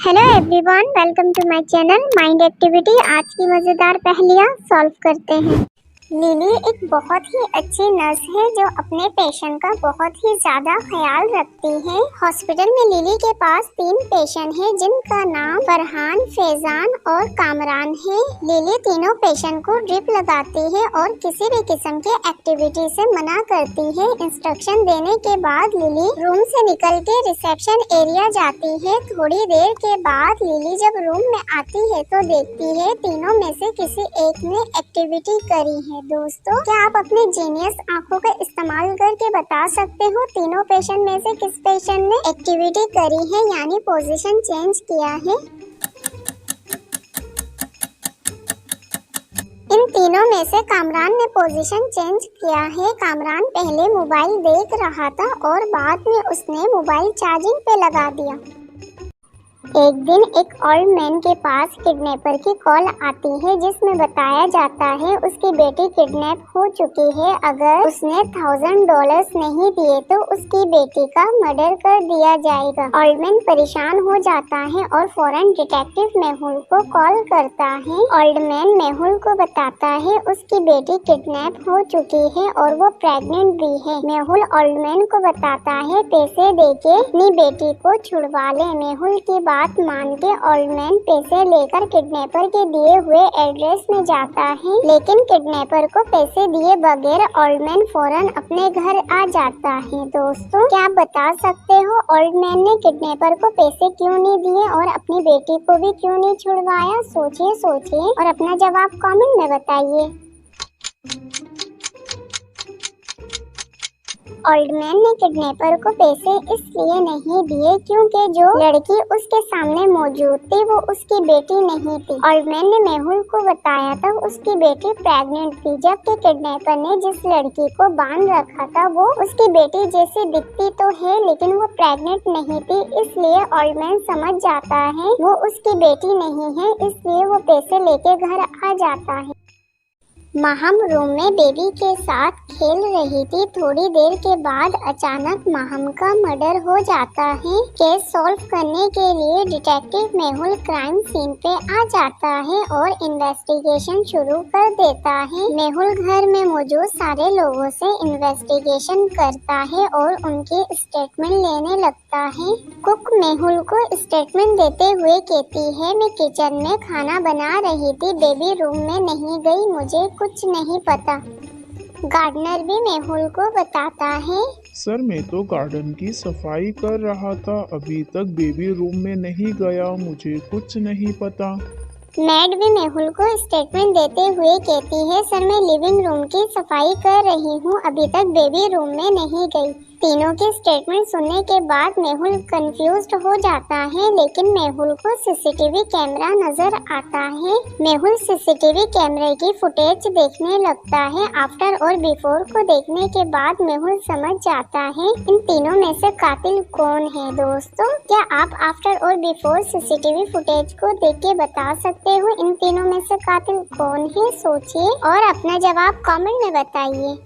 Hello everyone, welcome to my channel mind activity. आज की मज़ेदार पहेलियाँ सॉल्व करते हैं। लिली एक बहुत ही अच्छी नर्स है जो अपने पेशेंट का बहुत ही ज्यादा ख्याल रखती है। हॉस्पिटल में लिली के पास 3 पेशेंट हैं जिनका नाम फरहान, फैजान और कामरान है। लिली तीनों पेशेंट को ड्रिप लगाती है और किसी भी किस्म के एक्टिविटी से मना करती है। इंस्ट्रक्शन देने के बाद लिली रूम से निकल के रिसेप्शन एरिया जाती है। थोड़ी देर के बाद लिली जब रूम में आती है तो देखती है तीनों में से किसी एक ने एक्टिविटी करी है। दोस्तों, क्या आप अपने जीनियस आंखों का इस्तेमाल करके बता सकते हो तीनों पेशेंट में से किस पेशेंट ने एक्टिविटी करी है, यानी पोजीशन चेंज किया है? इन तीनों में से कामरान ने पोजीशन चेंज किया है। कामरान पहले मोबाइल देख रहा था और बाद में उसने मोबाइल चार्जिंग पे लगा दिया। एक दिन एक ओल्ड मैन के पास किडनैपर की कॉल आती है जिसमें बताया जाता है उसकी बेटी किडनैप हो चुकी है। अगर उसने $1000 नहीं दिए तो उसकी बेटी का मर्डर कर दिया जाएगा। ओल्ड मैन परेशान हो जाता है और फौरन डिटेक्टिव मेहुल को कॉल करता है। ओल्ड मैन मेहुल को बताता है उसकी बेटी किडनैप हो चुकी है और वो प्रेग्नेंट भी है। मेहुल ओल्ड मैन को बताता है पैसे देके अपनी बेटी को छुड़वा ले। मेहुल की बात मान के ओल्ड मैन पैसे लेकर किडनैपर के दिए हुए एड्रेस में जाता है, लेकिन किडनैपर को पैसे दिए बगैर ओल्ड मैन फौरन अपने घर आ जाता है। दोस्तों, क्या आप बता सकते हो ओल्ड मैन ने किडनैपर को पैसे क्यों नहीं दिए और अपनी बेटी को भी क्यों नहीं छुड़वाया? सोचिए और अपना जवाब कमेंट में बताइए। ओल्ड मैन ने किडनैपर को पैसे इसलिए नहीं दिए क्योंकि जो लड़की उसके सामने मौजूद थी वो उसकी बेटी नहीं थी। ओल्ड मैन ने मेहुल को बताया था उसकी बेटी प्रेग्नेंट थी, जबकि किडनैपर ने जिस लड़की को बांध रखा था वो उसकी बेटी जैसी दिखती तो है लेकिन वो प्रेग्नेंट नहीं थी। इसलिए ओल्ड मैन समझ जाता है वो उसकी बेटी नहीं है, इसलिए वो पैसे लेके घर आ जाता है। माहम रूम में बेबी के साथ खेल रही थी। थोड़ी देर के बाद अचानक माहम का मर्डर हो जाता है। केस सॉल्व करने के लिए डिटेक्टिव मेहुल क्राइम सीन पे आ जाता है और इन्वेस्टिगेशन शुरू कर देता है। मेहुल घर में मौजूद सारे लोगों से इन्वेस्टिगेशन करता है और उनकी स्टेटमेंट लेने लगता है। कुक मेहुल को स्टेटमेंट देते हुए कहती है, मैं किचन में खाना बना रही थी, बेबी रूम में नहीं गई, मुझे कुछ नहीं पता। गार्डनर भी मेहुल को बताता है, सर मैं तो गार्डन की सफाई कर रहा था, अभी तक बेबी रूम में नहीं गया, मुझे कुछ नहीं पता। मैड भी मेहुल को स्टेटमेंट देते हुए कहती है, सर मैं लिविंग रूम की सफाई कर रही हूँ, अभी तक बेबी रूम में नहीं गई। तीनों के स्टेटमेंट सुनने के बाद मेहुल कंफ्यूज्ड हो जाता है, लेकिन मेहुल को सीसीटीवी कैमरा नजर आता है। मेहुल सीसीटीवी कैमरे की फुटेज देखने लगता है। आफ्टर और बिफोर को देखने के बाद मेहुल समझ जाता है इन तीनों में से कातिल कौन है। दोस्तों, क्या आप आफ्टर और बिफोर सीसीटीवी फुटेज को देख के बता सकते हो इन तीनों में से कातिल कौन है? सोचिए और अपना जवाब कमेंट में बताइए।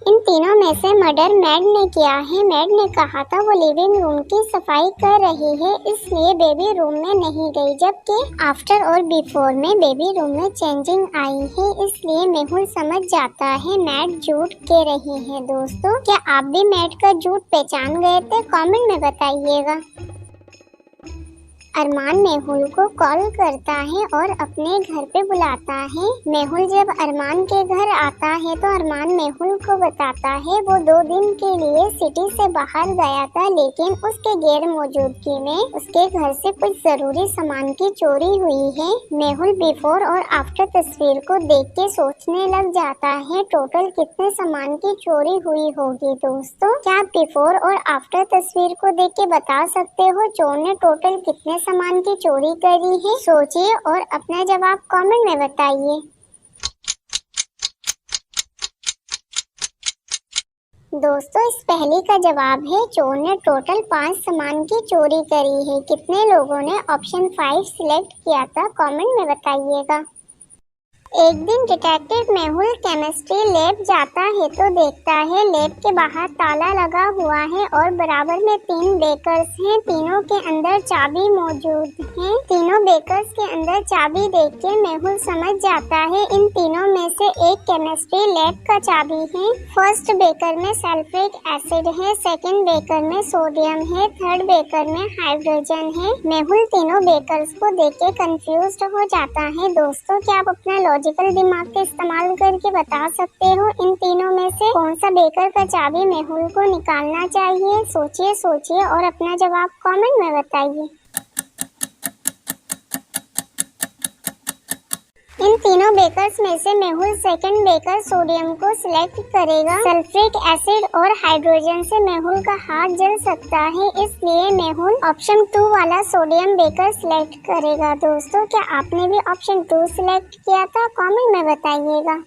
इन तीनों में से मर्डर मैड ने किया है। मैड ने कहा था वो लिविंग रूम की सफाई कर रही है, इसलिए बेबी रूम में नहीं गई, जबकि आफ्टर और बिफोर में बेबी रूम में चेंजिंग आई है, इसलिए मेहुल समझ जाता है मैड झूठ कह रही है। दोस्तों, क्या आप भी मैड का झूठ पहचान गए थे? कमेंट में बताइएगा। अरमान मेहुल को कॉल करता है और अपने घर पे बुलाता है। मेहुल जब अरमान के घर आता है तो अरमान मेहुल को बताता है वो 2 दिन के लिए सिटी से बाहर गया था, लेकिन उसके गैर मौजूदगी में उसके घर से कुछ जरूरी सामान की चोरी हुई है। मेहुल बिफोर और आफ्टर तस्वीर को देख के सोचने लग जाता है टोटल कितने सामान की चोरी हुई होगी। दोस्तों, क्या आप बिफोर और आफ्टर तस्वीर को देख के बता सकते हो चोर ने टोटल कितने सामान की चोरी करी है? सोचिए और अपना जवाब कमेंट में बताइए। दोस्तों, इस पहली का जवाब है चोर ने टोटल 5 सामान की चोरी करी है। कितने लोगों ने ऑप्शन 5 सिलेक्ट किया था? कमेंट में बताइएगा। एक दिन डिटेक्टिव मेहुल केमिस्ट्री लैब जाता है तो देखता है लैब के बाहर ताला लगा हुआ है और बराबर में 3 बेकर्स हैं। तीनों के अंदर चाबी मौजूद है। तीनों बेकर्स के अंदर चाबी देख के मेहुल समझ जाता है इन तीनों में से एक केमिस्ट्री लैब का चाबी है। फर्स्ट बेकर में सल्फ्रिक एसिड है, सेकंड बेकर में सोडियम है, थर्ड बेकर में हाइड्रोजन है। मेहुल तीनों बेकर्स को देख के कंफ्यूज्ड हो जाता है। दोस्तों, क्या आप अपना लॉजिकल दिमाग का इस्तेमाल करके बता सकते हो इन तीनों में से कौन सा बेकर का चाबी मेहुल को निकालना चाहिए? सोचिए और अपना जवाब कमेंट में बताइए। इन तीनों बेकर्स में से मेहुल सेकंड बेकर सोडियम को सिलेक्ट करेगा। सल्फ्रिक एसिड और हाइड्रोजन से मेहुल का हाथ जल सकता है, इसलिए मेहुल ऑप्शन 2 वाला सोडियम बेकर सिलेक्ट करेगा। दोस्तों, क्या आपने भी ऑप्शन 2 सिलेक्ट किया था? कमेंट में बताइएगा।